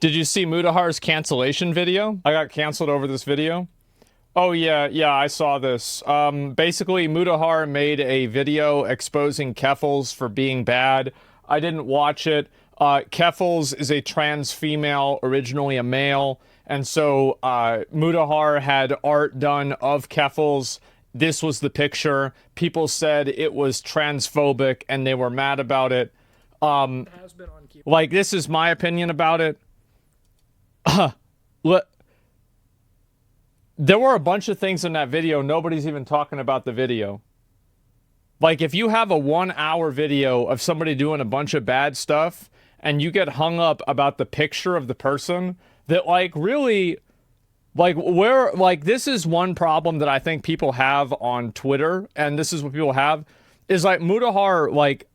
Did you see Mutahar's cancellation video? I got canceled over this video. Oh yeah, I saw this. Basically, Mutahar made a video exposing Keffals for being bad. I didn't watch it. Keffals is a trans female, originally a male, and so Mutahar had art done of Keffals. This was the picture. People said it was transphobic, and they were mad about it. Like, this is my opinion about it. There were a bunch of things in that video. Nobody's even talking about the video. Like, if you have a 1-hour video of somebody doing a bunch of bad stuff and you get hung up about the picture of the person, that, like, really, like, where, like, this is one problem that I think people have on Twitter, and this is what people have, is, like, Mutahar, like,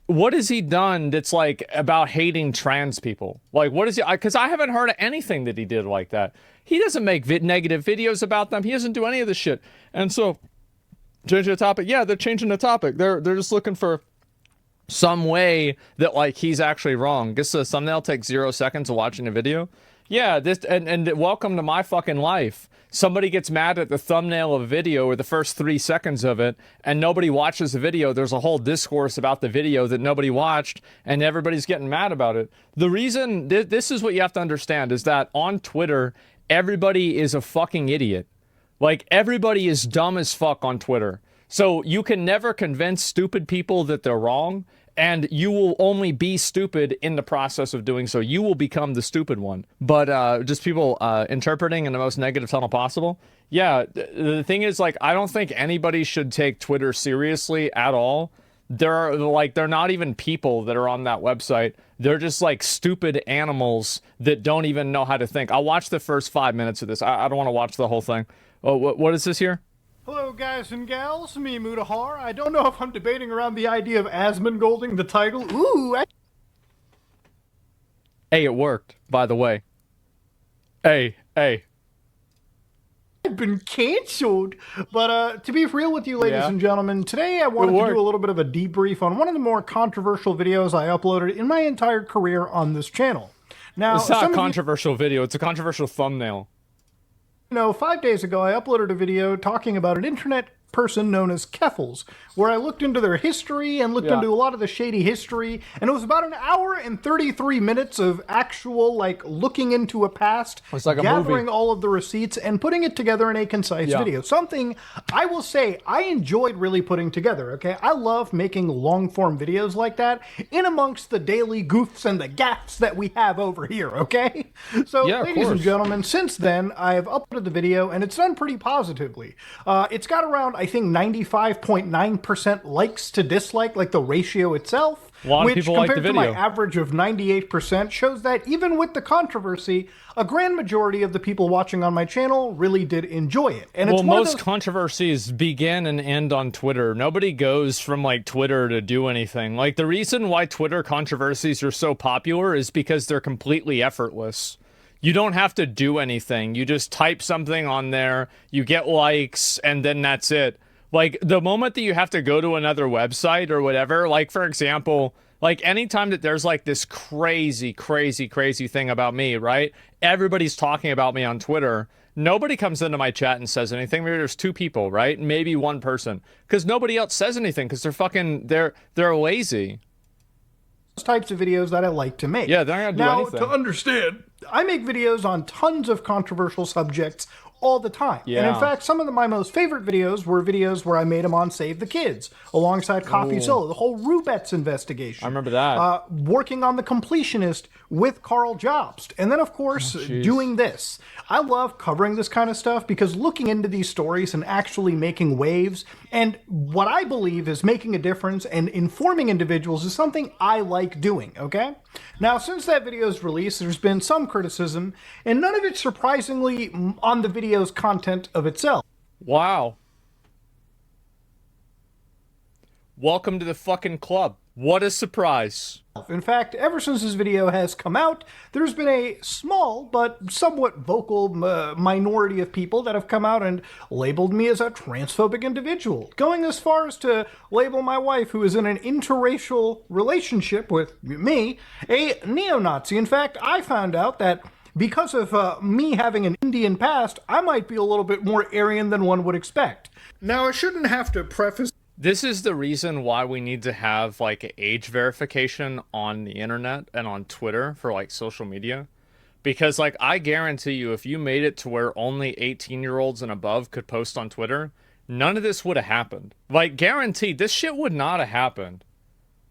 what has he done that's, like, about hating trans people? Like, what is he, because I haven't heard of anything that he did like that. He doesn't make negative videos about them. He doesn't do any of this shit. And so, changing the topic. Yeah, they're changing the topic. They're just looking for some way that, like, he's actually wrong. Guess the thumbnail takes 0 seconds of watching a video. Yeah, this, and welcome to my fucking life. Somebody gets mad at the thumbnail of a video or the first 3 seconds of it, and nobody watches the video. There's a whole discourse about the video that nobody watched, and everybody's getting mad about it. The reason, this is what you have to understand, is that on Twitter, everybody is a fucking idiot. Like, everybody is dumb as fuck on Twitter. So you can never convince stupid people that they're wrong, and you will only be stupid in the process of doing so. You will become the stupid one. But just people interpreting in the most negative tunnel possible. Yeah, the thing is, like, I don't think anybody should take Twitter seriously at all. They're not even people that are on that website. They're just, like, stupid animals that don't even know how to think. I'll watch the first 5 minutes of this. I don't want to watch the whole thing. Oh, what is this here? Hello, guys and gals. Me, Mutahar. I don't know if I'm debating around the idea of Asmongolding the title. Ooh. Hey, it worked, by the way. Hey. I've been canceled. But to be real with you, ladies and gentlemen, today I wanted to do a little bit of a debrief on one of the more controversial videos I uploaded in my entire career on this channel. Now, it's not a controversial video. It's a controversial thumbnail. You know, 5 days ago, I uploaded a video talking about an internet person known as Keffals, where I looked into their history and looked into a lot of the shady history, and it was about 1 hour and 33 minutes of actual, like, looking into a past, it's like a gathering movie. all of the receipts, and putting it together in a concise video. Something I will say I enjoyed really putting together, okay? I love making long-form videos like that, in amongst the daily goofs and the gaffes that we have over here, okay? So, ladies and gentlemen, since then, I have uploaded the video, and it's done pretty positively. It's got around, I think, 95.9% likes to dislike, like the ratio itself, which compared to my average of 98% shows that even with the controversy, a grand majority of the people watching on my channel really did enjoy it. And well, most controversies begin and end on Twitter. Nobody goes from, like, Twitter to do anything. Like, the reason why Twitter controversies are so popular is because they're completely effortless. You don't have to do anything. You just type something on there, you get likes, and then that's it. Like, the moment that you have to go to another website or whatever, like, for example, like, anytime that there's, like, this crazy thing about me, right? Everybody's talking about me on Twitter. Nobody comes into my chat and says anything. Maybe there's 2 people, right? Maybe 1 person. Because nobody else says anything, because they're fucking, they're lazy. Types of videos that I like to make. Yeah, they're not gonna do anything. Now, to understand, I make videos on tons of controversial subjects all the time. And in fact, some of my most favorite videos were videos where I made them on Save the Kids, alongside Coffee Solo, the whole Rubets investigation. I remember that. Working on The Completionist with Carl Jobst. And then, of course, doing this. I love covering this kind of stuff because looking into these stories and actually making waves, and what I believe is making a difference and informing individuals is something I like doing, okay? Now, since that video's release, there's been some criticism, and none of it surprisingly on the video's content of itself. Wow. Welcome to the fucking club. What a surprise. In fact, ever since this video has come out, there's been a small but somewhat vocal minority of people that have come out and labeled me as a transphobic individual, going as far as to label my wife, who is in an interracial relationship with me, a neo-Nazi. In fact, I found out that because of me having an Indian past, I might be a little bit more Aryan than one would expect. Now, I shouldn't have to preface... This is the reason why we need to have, like, age verification on the internet and on Twitter for, like, social media. Because, like, I guarantee you, if you made it to where only 18-year-olds and above could post on Twitter, none of this would have happened. Like, guaranteed, this shit would not have happened.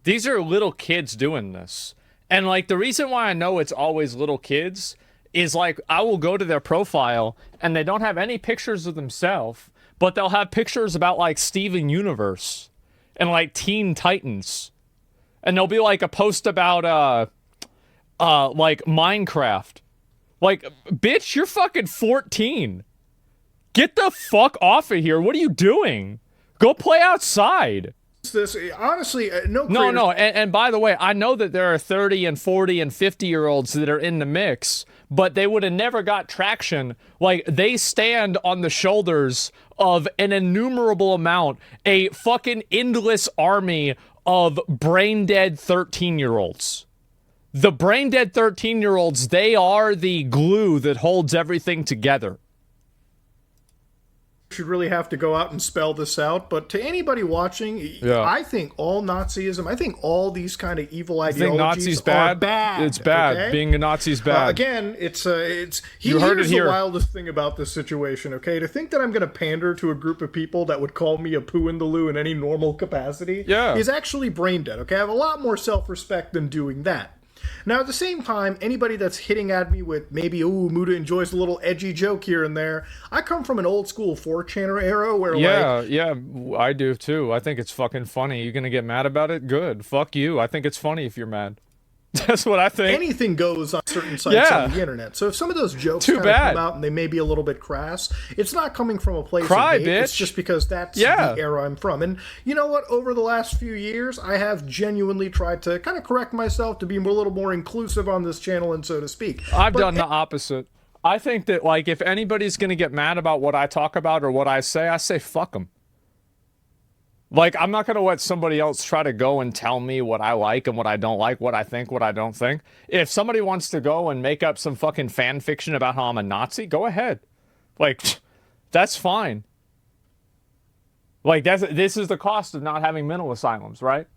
These are little kids doing this. And, like, the reason why I know it's always little kids is, like, I will go to their profile, and they don't have any pictures of themselves, but they'll have pictures about, like, Steven Universe and, like, Teen Titans. And there'll be, like, a post about, like, Minecraft. Like, bitch, you're fucking 14. Get the fuck off of here. What are you doing? Go play outside. This honestly, No, and by the way, I know that there are 30 and 40 and 50-year-olds that are in the mix, but they would have never got traction. Like, they stand on the shoulders of an innumerable amount, a fucking endless army of brain-dead 13-year-olds. The brain-dead 13-year-olds, they are the glue that holds everything together. Should really have to go out and spell this out, but to anybody watching, yeah. I think all Nazism, I think all these kind of evil ideologies are bad. It's bad. Okay? Being a Nazi is bad. Again, here's the wildest thing about this situation, okay? To think that I'm going to pander to a group of people that would call me a poo in the loo in any normal capacity is actually brain dead, okay? I have a lot more self-respect than doing that. Now, at the same time, anybody that's hitting at me with maybe, ooh, Muta enjoys a little edgy joke here and there, I come from an old school 4chan era where, yeah, I do too. I think it's fucking funny. You gonna get mad about it? Good. Fuck you. I think it's funny if you're mad. That's what I think. Anything goes on certain sites on the internet. So if some of those jokes kind of come out and they may be a little bit crass, it's not coming from a place of hate. Bitch. It's just because that's the era I'm from. And you know what? Over the last few years, I have genuinely tried to kind of correct myself to be a little more inclusive on this channel, and so to speak. I've done the opposite. I think that, like, if anybody's going to get mad about what I talk about or what I say fuck them. Like, I'm not going to let somebody else try to go and tell me what I like and what I don't like, what I think, what I don't think. If somebody wants to go and make up some fucking fan fiction about how I'm a Nazi, go ahead. Like, that's fine. Like, this is the cost of not having mental asylums, right?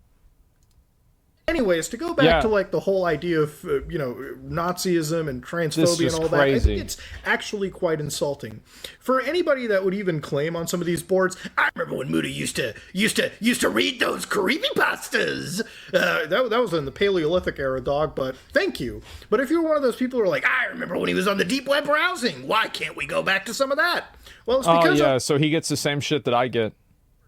Anyways, to go back to, like, the whole idea of, Nazism and transphobia and all that, I think it's actually quite insulting. For anybody that would even claim on some of these boards, I remember when Muta used to read those creepypastas. That was in the Paleolithic era, dog, but thank you. But if you're one of those people who are like, I remember when he was on the deep web browsing, why can't we go back to some of that? Well, it's because so he gets the same shit that I get.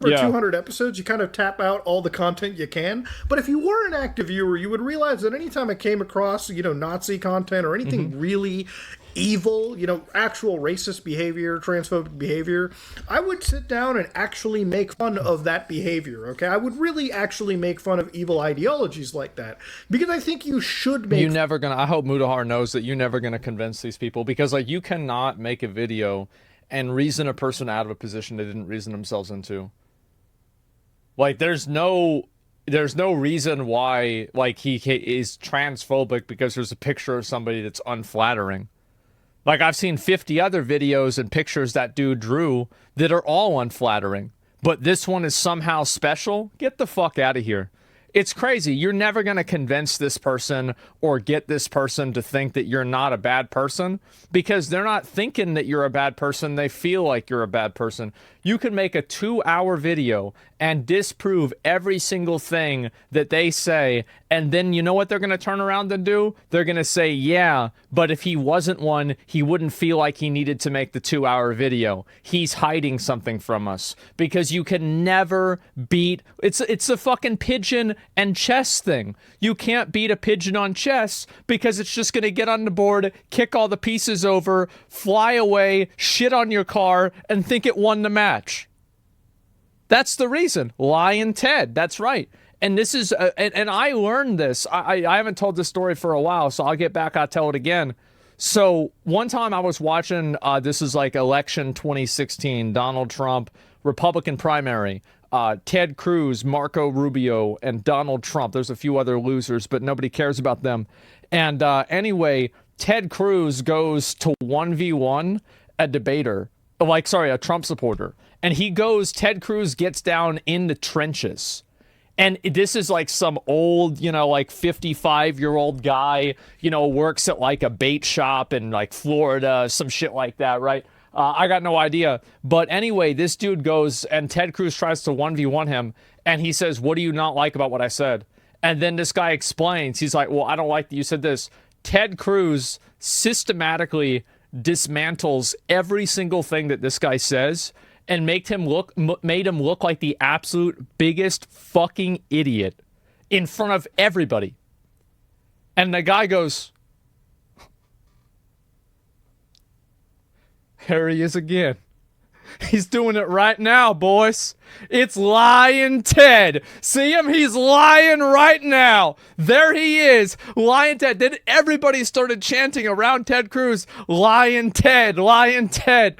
For 200 episodes, you kind of tap out all the content you can. But if you were an active viewer, you would realize that anytime I came across, Nazi content or anything really evil, actual racist behavior, transphobic behavior, I would sit down and actually make fun of that behavior, okay? I would really actually make fun of evil ideologies like that. Because I think you should make... I hope Mutahar knows that you're never going to convince these people. Because, like, you cannot make a video and reason a person out of a position they didn't reason themselves into. Like, there's no reason why, like, he is transphobic because there's a picture of somebody that's unflattering. Like, I've seen 50 other videos and pictures that dude drew that are all unflattering. But this one is somehow special? Get the fuck out of here. It's crazy. You're never going to convince this person or get this person to think that you're not a bad person because they're not thinking that you're a bad person. They feel like you're a bad person. You can make a 2-hour video and disprove every single thing that they say, and then you know what they're going to turn around and do? They're going to say, yeah, but if he wasn't one, he wouldn't feel like he needed to make the 2-hour video. He's hiding something from us. Because you can never beat... It's a fucking pigeon and chess thing. You can't beat a pigeon on chess because it's just going to get on the board, kick all the pieces over, fly away, shit on your car, and think it won the match. That's the reason. Lion Ted. That's right. And this is, and I learned this. I haven't told this story for a while, so I'll get back, I'll tell it again. So one time I was watching, this is like election 2016, Donald Trump, Republican primary, Ted Cruz, Marco Rubio, and Donald Trump. There's a few other losers, but nobody cares about them. And anyway, Ted Cruz goes to 1v1 a debater, a Trump supporter. And Ted Cruz gets down in the trenches. And this is like some old, 55-year-old guy, works at like a bait shop in like Florida, some shit like that, right? I got no idea. But anyway, this dude goes and Ted Cruz tries to 1v1 him. And he says, what do you not like about what I said? And then this guy explains. He's like, well, I don't like that you said this. Ted Cruz systematically dismantles every single thing that this guy says and made him look like the absolute biggest fucking idiot in front of everybody. And the guy goes, here he is again. He's doing it right now, boys. It's lying Ted. See him? He's lying right now. There he is, lying Ted. Then everybody started chanting around Ted Cruz, lying Ted, lying Ted.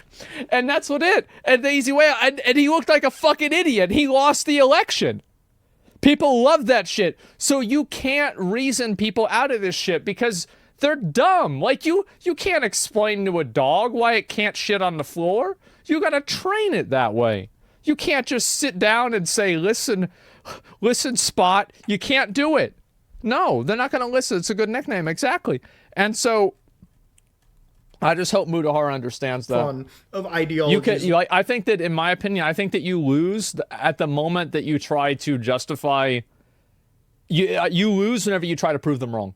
And that's what it. And the easy way, and he looked like a fucking idiot. He lost the election. People love that shit. So you can't reason people out of this shit because they're dumb. Like you can't explain to a dog why it can't shit on the floor. You gotta train it that way. You can't just sit down and say, listen, Spot, you can't do it. No, they're not gonna listen. It's a good nickname, exactly. And so I just hope Mutahar understands that. Fun of ideologies. I think that, in my opinion, I think that you lose at the moment that you try to justify. You lose whenever you try to prove them wrong.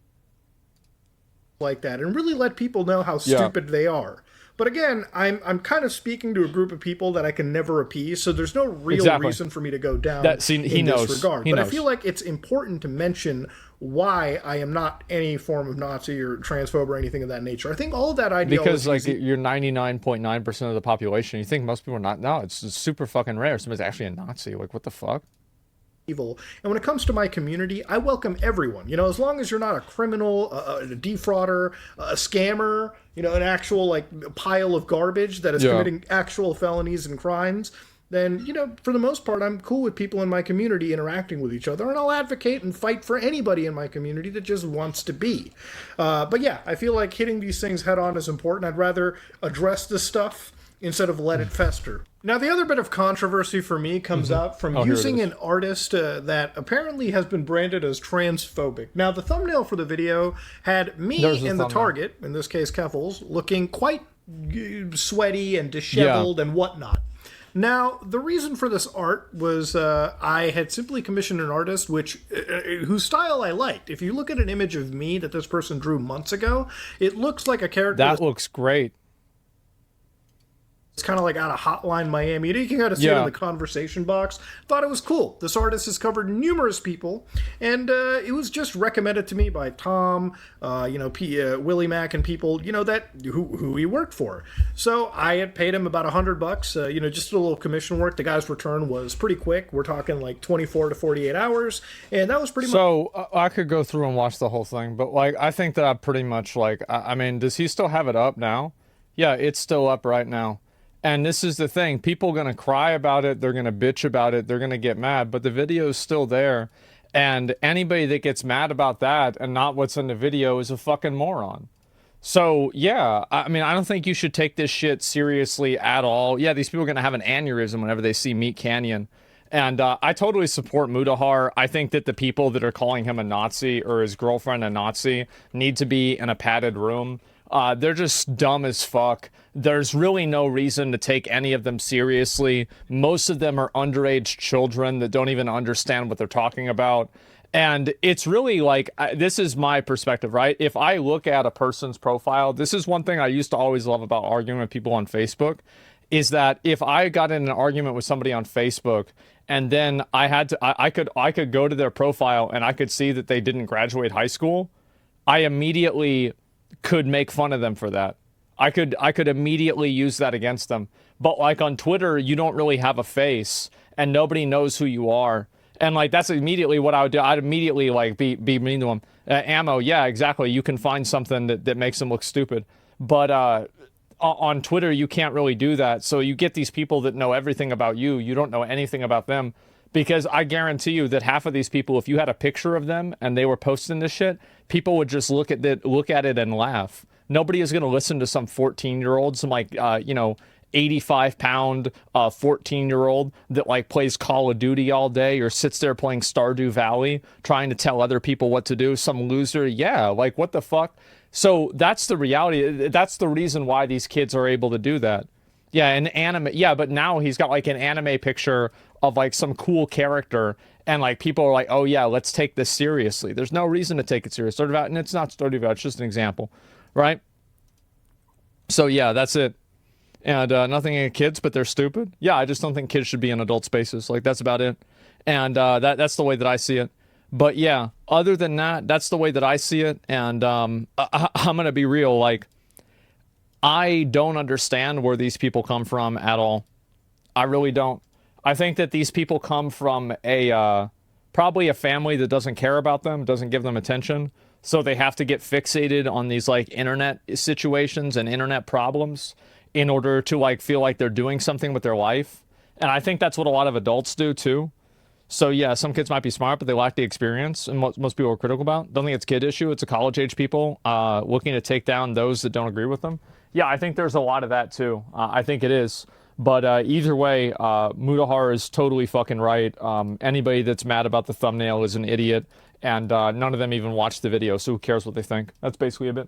Like that, and really let people know how stupid they are. But again, I'm kind of speaking to a group of people that I can never appease, so there's no real reason for me to go down he in knows. this regard. He but knows. I feel like it's important to mention why I am not any form of Nazi or transphobe or anything of that nature. I think all of that ideology... Because, like, you're 99.9% of the population. You think most people are not... No, it's super fucking rare. Somebody's actually a Nazi. Like, what the fuck? Evil. And when it comes to my community, I welcome everyone. As long as you're not a criminal, a defrauder, a scammer, an actual like pile of garbage that is committing actual felonies and crimes, then, for the most part, I'm cool with people in my community interacting with each other, and I'll advocate and fight for anybody in my community that just wants to be. But yeah, I feel like hitting these things head on is important. I'd rather address this stuff instead of let it fester. Now, the other bit of controversy for me comes up from using an artist that apparently has been branded as transphobic. Now, the thumbnail for the video had me and the target, in this case Keffels, looking quite sweaty and disheveled and whatnot. Now, the reason for this art was I had simply commissioned an artist whose style I liked. If you look at an image of me that this person drew months ago, it looks like a character... That looks great. It's kind of like out of Hotline Miami. You can kind of see it in the conversation box. Thought it was cool. This artist has covered numerous people, and it was just recommended to me by Tom, Willie Mack, and people, that who he worked for. So I had paid him about $100, just a little commission work. The guy's return was pretty quick. We're talking like 24 to 48 hours, and that was pretty much... So I could go through and watch the whole thing, but like I think that I pretty much like... I mean, does he still have it up now? Yeah, it's still up right now. And this is the thing. People are going to cry about it. They're going to bitch about it. They're going to get mad. But the video is still there. And anybody that gets mad about that and not what's in the video is a fucking moron. So, yeah. I mean, I don't think you should take this shit seriously at all. Yeah, these people are going to have an aneurysm whenever they see Meat Canyon. And I totally support Mutahar. I think that the people that are calling him a Nazi or his girlfriend a Nazi need to be in a padded room. They're just dumb as fuck. There's really no reason to take any of them seriously. Most of them are underage children that don't even understand what they're talking about. And it's really like, this is my perspective, right? If I look at a person's profile, this is one thing I used to always love about arguing with people on Facebook, is that if I got in an argument with somebody on Facebook and then I could go to their profile and I could see that they didn't graduate high school, I immediately could make fun of them for that. I could immediately use that against them. But like on Twitter, you don't really have a face and nobody knows who you are. And like that's immediately what I would do. I'd immediately like be mean to them. Ammo, yeah, exactly. You can find something that makes them look stupid. But on Twitter, you can't really do that. So you get these people that know everything about you. You don't know anything about them. Because I guarantee you that half of these people, if you had a picture of them and they were posting this shit, people would just look at it and laugh. Nobody is going to listen to some 14-year-old, some like, 85-pound 14-year-old that like plays Call of Duty all day or sits there playing Stardew Valley trying to tell other people what to do. Some loser. Yeah, like what the fuck? So that's the reality. That's the reason why these kids are able to do that. Yeah, an anime. Yeah, but now he's got like an anime picture of like some cool character, and like people are like, oh yeah, let's take this seriously. There's no reason to take it serious. And it's not Stardew Valley, it's just an example, right? So yeah, that's it. And nothing against kids, but they're stupid. Yeah, I just don't think kids should be in adult spaces. Like that's about it. And that's the way that I see it. But yeah, other than that, that's the way that I see it. And I'm gonna be real, like, I don't understand where these people come from at all. I really don't. I think that these people come from probably a family that doesn't care about them, doesn't give them attention. So they have to get fixated on these like internet situations and internet problems in order to like feel like they're doing something with their life. And I think that's what a lot of adults do too. So yeah, some kids might be smart, but they lack the experience, and most people are critical about. Don't think it's kid issue. It's a college age people looking to take down those that don't agree with them. Yeah, I think there's a lot of that too. I think it is. But either way, Mutahar is totally fucking right. Anybody that's mad about the thumbnail is an idiot, and none of them even watched the video, so who cares what they think? That's basically a bit.